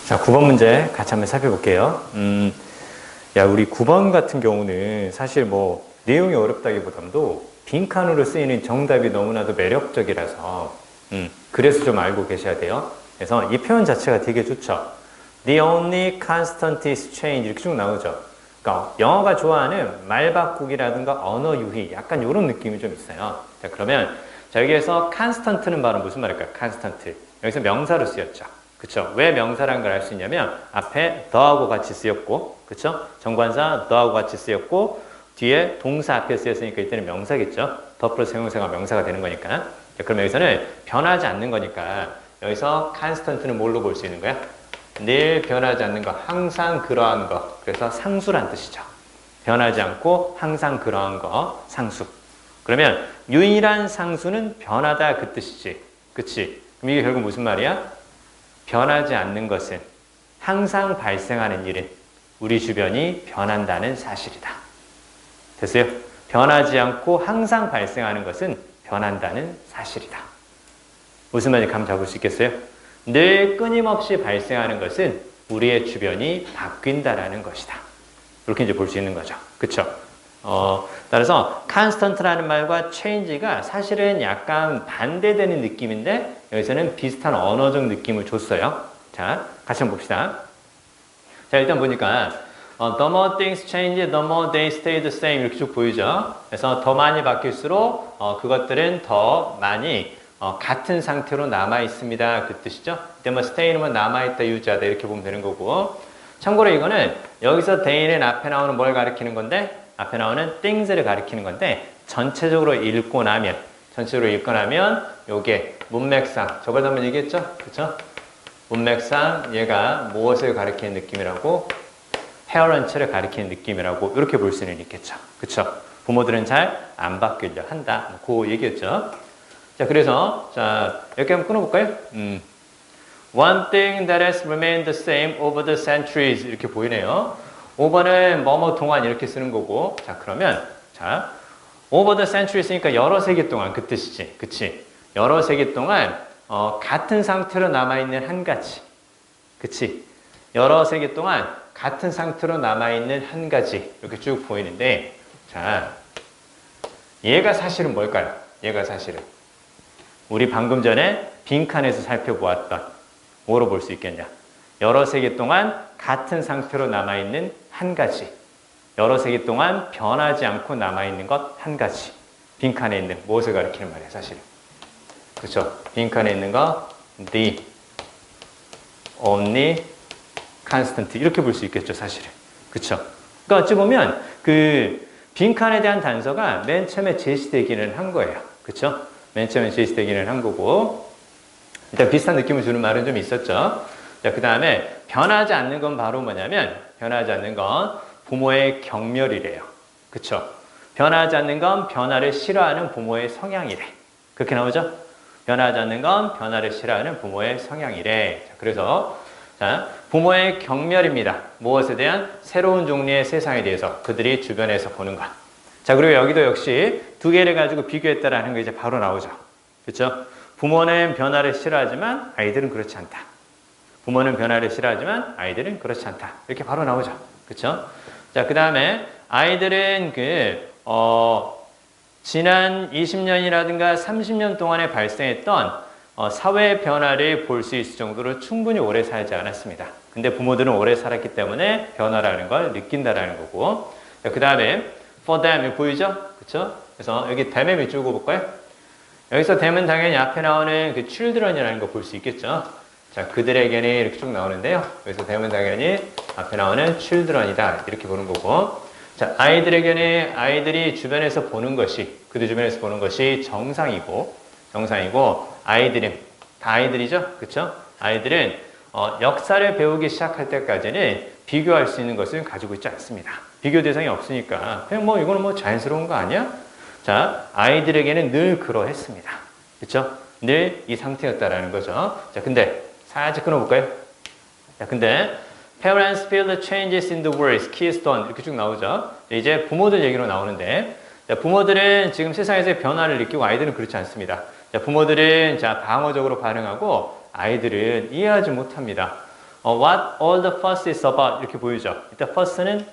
자, 9번 문제 같이 한번 살펴볼게요. 우리 9번 같은 경우는 사실 뭐 내용이 어렵다기보다도 빈칸으로 쓰이는 정답이 너무나도 매력적이라서 그래서 좀 알고 계셔야 돼요. 그래서 이 표현 자체가 되게 좋죠. The only constant is change 이렇게 쭉 나오죠. 그러니까 영어가 좋아하는 말 바꾸기라든가 언어 유희 약간 이런 느낌이 좀 있어요. 자, 그러면 자, 여기에서 constant는 바로 무슨 말일까요? constant. 여기서 명사로 쓰였죠. 그쵸? 왜 명사라는 걸 알 수 있냐면 앞에 the하고 같이 쓰였고, 그쵸? 정관사 the하고 같이 쓰였고 뒤에 동사 앞에 쓰였으니까 이때는 명사겠죠? the 플러스 형용사가 명사가 되는 거니까. 자, 그럼 여기서는 변하지 않는 거니까 여기서 constant는 뭘로 볼 수 있는 거야? 늘 변하지 않는 거, 항상 그러한 거. 그래서 상수란 뜻이죠. 변하지 않고 항상 그러한 거, 상수. 그러면 유일한 상수는 변하다 그 뜻이지. 그치? 그럼 이게 결국 무슨 말이야? 변하지 않는 것은 항상 발생하는 일은 우리 주변이 변한다는 사실이다. 됐어요? 변하지 않고 항상 발생하는 것은 변한다는 사실이다. 무슨 말인지 감 잡을 수 있겠어요? 늘 끊임없이 발생하는 것은 우리의 주변이 바뀐다라는 것이다. 이렇게 이제 볼 수 있는 거죠. 그쵸? 따라서 constant라는 말과 change가 사실은 약간 반대되는 느낌인데 여기서는 비슷한 언어적 느낌을 줬어요. 자, 같이 한번 봅시다. 자, 일단 보니까 the more things change, the more they stay the same 이렇게 쭉 보이죠. 그래서 더 많이 바뀔수록 그것들은 더 많이 같은 상태로 남아 있습니다. 그 뜻이죠. 이때 뭐 stay는 남아있다, 유지하다 이렇게 보면 되는 거고. 참고로 이거는 여기서 day는 앞에 나오는 뭘 가리키는 건데 앞에 나오는 things를 가리키는 건데 전체적으로 읽고 나면 요게 문맥상 저번에 한번 얘기했죠? 그쵸? 문맥상 얘가 무엇을 가리키는 느낌이라고 parent를 가리키는 느낌이라고 이렇게 볼 수는 있겠죠. 그쵸? 부모들은 잘 안 바뀌려 한다. 그 얘기였죠. 자, 그래서 자 이렇게 한번 끊어볼까요? One thing that has remained the same over the centuries 이렇게 보이네요. 5번은 뭐뭐 동안 이렇게 쓰는 거고 자 그러면 자 over the century 쓰니까 여러 세기 동안 그 뜻이지 그치 여러 세기 동안 같은 상태로 남아있는 한 가지 그치 여러 세기 동안 같은 상태로 남아있는 한 가지 이렇게 쭉 보이는데 자 얘가 사실은 뭘까요? 얘가 사실은 우리 방금 전에 빈칸에서 살펴보았던 뭐로 볼 수 있겠냐 여러 세기 동안 같은 상태로 남아있는 한 가지 여러 세기 동안 변하지 않고 남아있는 것 한 가지 빈칸에 있는 무엇을 가리키는 말이에요 사실은 그렇죠? 빈칸에 있는 거 the only constant 이렇게 볼 수 있겠죠 사실은 그렇죠? 그러니까 어찌 보면 그 빈칸에 대한 단서가 맨 처음에 제시되기는 한 거예요 그렇죠? 맨 처음에 제시되기는 한 거고 일단 비슷한 느낌을 주는 말은 좀 있었죠 자, 그 다음에 변하지 않는 건 바로 뭐냐면 변하지 않는 건 부모의 경멸이래요. 그쵸? 변하지 않는 건 변화를 싫어하는 부모의 성향이래. 그렇게 나오죠? 변하지 않는 건 변화를 싫어하는 부모의 성향이래. 자, 그래서 자, 부모의 경멸입니다. 무엇에 대한 새로운 종류의 세상에 대해서 그들이 주변에서 보는 것. 자, 그리고 여기도 역시 두 개를 가지고 비교했다라는 게 이제 바로 나오죠. 그쵸? 부모는 변화를 싫어하지만 아이들은 그렇지 않다. 부모는 변화를 싫어하지만 아이들은 그렇지 않다. 이렇게 바로 나오죠. 그쵸? 자, 그 다음에 아이들은 지난 20년이라든가 30년 동안에 발생했던 사회 변화를 볼 수 있을 정도로 충분히 오래 살지 않았습니다. 근데 부모들은 오래 살았기 때문에 변화라는 걸 느낀다라는 거고. 자, 그 다음에 for them 보이죠? 그쵸? 그래서 여기 them에 밑줄 그어볼까요? 여기서 them은 당연히 앞에 나오는 그 children이라는 거 볼 수 있겠죠? 자, 그들에게는 이렇게 쭉 나오는데요. 그래서 대면 당연히 앞에 나오는 children이다. 이렇게 보는 거고. 자, 아이들에게는 아이들이 주변에서 보는 것이, 그들 주변에서 보는 것이 정상이고, 아이들은, 다 아이들이죠? 그쵸? 아이들은, 역사를 배우기 시작할 때까지는 비교할 수 있는 것을 가지고 있지 않습니다. 비교 대상이 없으니까. 그냥 뭐, 이거는 뭐 자연스러운 거 아니야? 자, 아이들에게는 늘 그러했습니다. 그쵸? 늘 이 상태였다라는 거죠. 자, 근데, 살짝 끊어볼까요? 자, 근데 parents feel the changes in the world, keystone 이렇게 쭉 나오죠. 이제 부모들 얘기로 나오는데 자, 부모들은 지금 세상에서의 변화를 느끼고 아이들은 그렇지 않습니다. 자, 부모들은 자, 방어적으로 반응하고 아이들은 이해하지 못합니다. what all the fuss is about 이렇게 보이죠. 일단 fuss는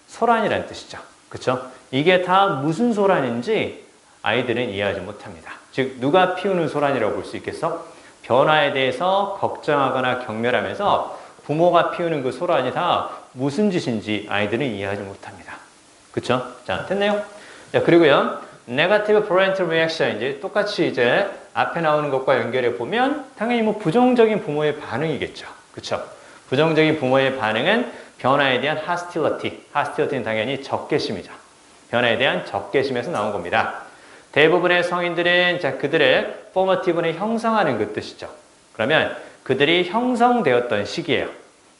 소란이라는 뜻이죠. 그쵸? 이게 다 무슨 소란인지 아이들은 이해하지 못합니다. 즉 누가 피우는 소란이라고 볼 수 있겠어? 변화에 대해서 걱정하거나 경멸하면서 부모가 피우는 그 소란이 다 무슨 짓인지 아이들은 이해하지 못합니다. 그쵸? 자, 됐네요? 자, 그리고요. negative parental reaction 이제 똑같이 이제 앞에 나오는 것과 연결해 보면 당연히 뭐 부정적인 부모의 반응이겠죠. 그쵸? 부정적인 부모의 반응은 변화에 대한 hostility. hostility는 당연히 적개심이죠. 변화에 대한 적개심에서 나온 겁니다. 대부분의 성인들은 자 그들의 formative는 형성하는 그 뜻이죠. 그러면 그들이 형성되었던 시기예요.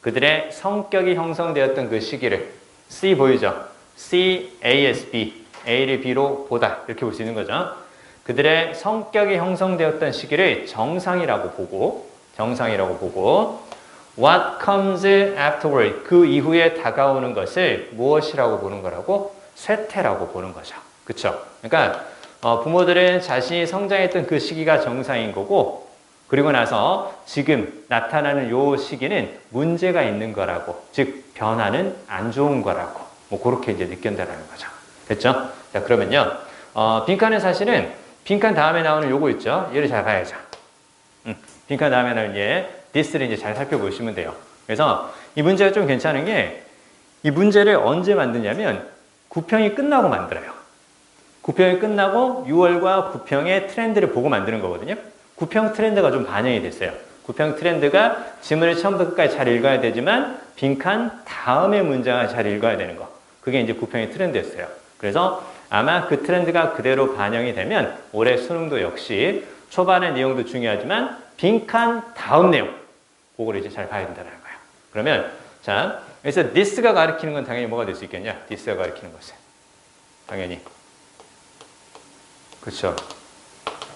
그들의 성격이 형성되었던 그 시기를 C 보이죠? C, A, S, B. A를 B로 보다 이렇게 볼 수 있는 거죠. 그들의 성격이 형성되었던 시기를 정상이라고 보고 What comes afterward 그 이후에 다가오는 것을 무엇이라고 보는 거라고? 쇠퇴라고 보는 거죠. 그쵸? 그러니까 부모들은 자신이 성장했던 그 시기가 정상인 거고 그리고 나서 지금 나타나는 요 시기는 문제가 있는 거라고 즉 변화는 안 좋은 거라고 뭐 그렇게 이제 느낀다라는 거죠. 됐죠? 자 그러면요 빈칸은 사실은 빈칸 다음에 나오는 요거 있죠? 얘를 잘 봐야죠. 빈칸 다음에 나오는 얘 this를 이제 잘 살펴보시면 돼요. 그래서 이 문제가 좀 괜찮은 게 이 문제를 언제 만드냐면 9평이 끝나고 만들어요. 9평이 끝나고 6월과 9평의 트렌드를 보고 만드는 거거든요. 9평 트렌드가 좀 반영이 됐어요. 9평 트렌드가 지문을 처음부터 끝까지 잘 읽어야 되지만 빈칸 다음의 문장을 잘 읽어야 되는 거. 그게 이제 9평의 트렌드였어요. 그래서 아마 그 트렌드가 그대로 반영이 되면 올해 수능도 역시 초반의 내용도 중요하지만 빈칸 다음 내용 그걸 이제 잘 봐야 된다는 거예요. 그러면 자 그래서 this가 가리키는 건 당연히 뭐가 될 수 있겠냐? this가 가리키는 것은 당연히 그렇죠.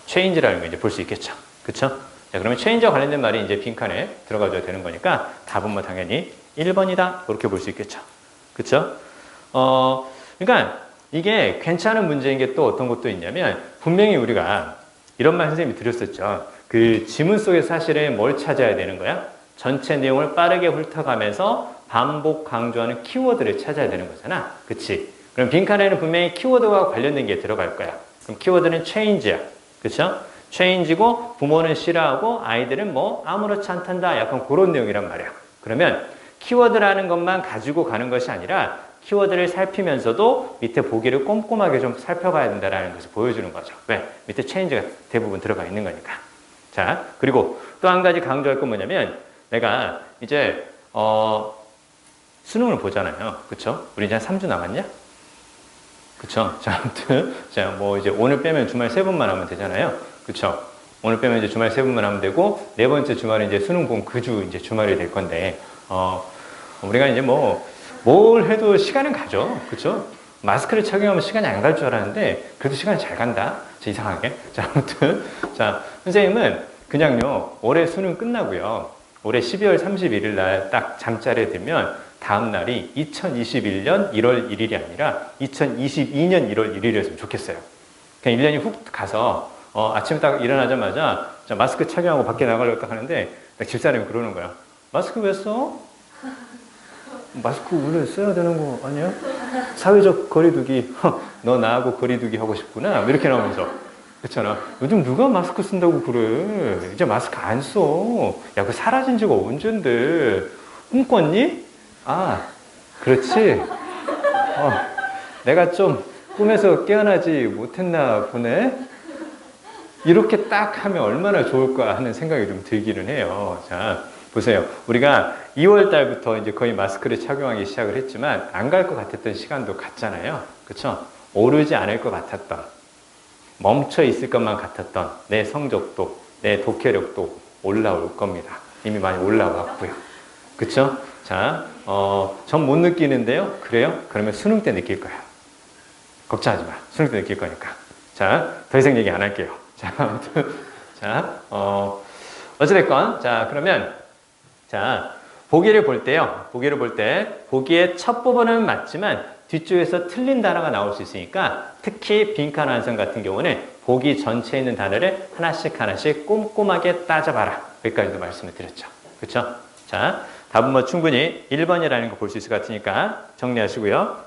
change라는 거 이제 볼 수 있겠죠. 그렇죠? 자, 그러면 change와 관련된 말이 이제 빈칸에 들어가줘야 되는 거니까 답은 뭐 당연히 1번이다. 그렇게 볼 수 있겠죠. 그렇죠? 그러니까 이게 괜찮은 문제인 게 또 어떤 것도 있냐면 분명히 우리가 이런 말 선생님이 드렸었죠. 그 지문 속에 사실은 뭘 찾아야 되는 거야? 전체 내용을 빠르게 훑어가면서 반복 강조하는 키워드를 찾아야 되는 거잖아. 그치? 그럼 빈칸에는 분명히 키워드와 관련된 게 들어갈 거야. 그럼 키워드는 change야. 그쵸? change고 부모는 싫어하고 아이들은 뭐 아무렇지 않단다. 약간 그런 내용이란 말이야. 그러면 키워드라는 것만 가지고 가는 것이 아니라 키워드를 살피면서도 밑에 보기를 꼼꼼하게 좀 살펴봐야 된다는 것을 보여주는 거죠. 왜? 밑에 change가 대부분 들어가 있는 거니까. 자, 그리고 또 한 가지 강조할 건 뭐냐면 내가 이제 수능을 보잖아요. 그쵸? 우리 이제 한 3주 남았냐? 그쵸? 자, 아무튼, 자, 뭐 이제 오늘 빼면 주말 3번만 하면 되잖아요. 그쵸? 오늘 빼면 이제 주말 3번만 하면 되고, 네 번째 주말은 이제 수능 본 그 주 이제 주말이 될 건데, 우리가 이제 뭘 해도 시간은 가죠. 그쵸? 마스크를 착용하면 시간이 안 갈 줄 알았는데, 그래도 시간이 잘 간다. 이상하게. 자, 아무튼, 자, 선생님은 그냥요, 올해 수능 끝나고요, 올해 12월 31일 날 딱 잠자리에 들면, 다음 날이 2021년 1월 1일이 아니라 2022년 1월 1일이었으면 좋겠어요. 그냥 1년이 훅 가서 아침 딱 일어나자마자 마스크 착용하고 밖에 나가려고 딱 하는데 집사람이 그러는 거야. 마스크 왜 써? 마스크 원래 써야 되는 거 아니야? 사회적 거리두기. 너 나하고 거리두기 하고 싶구나. 이렇게 나오면서. 그렇잖아. 요즘 누가 마스크 쓴다고 그래. 이제 마스크 안 써. 야, 그거 사라진 지가 언젠데. 꿈꿨니? 아, 그렇지. 내가 좀 꿈에서 깨어나지 못했나 보네. 이렇게 딱 하면 얼마나 좋을까 하는 생각이 좀 들기는 해요. 자, 보세요. 우리가 2월 달부터 이제 거의 마스크를 착용하기 시작을 했지만 안 갈 것 같았던 시간도 갔잖아요. 그렇죠? 오르지 않을 것 같았던, 멈춰 있을 것만 같았던 내 성적도, 내 독해력도 올라올 겁니다. 이미 많이 올라왔고요. 그렇죠? 자, 전 못 느끼는데요. 그래요? 그러면 수능 때 느낄 거야. 걱정하지 마. 수능 때 느낄 거니까. 자, 더 이상 얘기 안 할게요. 자, 아무튼, 자, 어찌됐건, 자, 그러면, 자, 보기를 볼 때요. 보기를 볼 때, 보기의 첫 부분은 맞지만, 뒤쪽에서 틀린 단어가 나올 수 있으니까, 특히 빈칸 완성 같은 경우는 보기 전체에 있는 단어를 하나씩 꼼꼼하게 따져봐라. 여기까지도 말씀을 드렸죠. 그쵸? 자, 답은 뭐 충분히 1번이라는 거 볼 수 있을 것 같으니까 정리하시고요.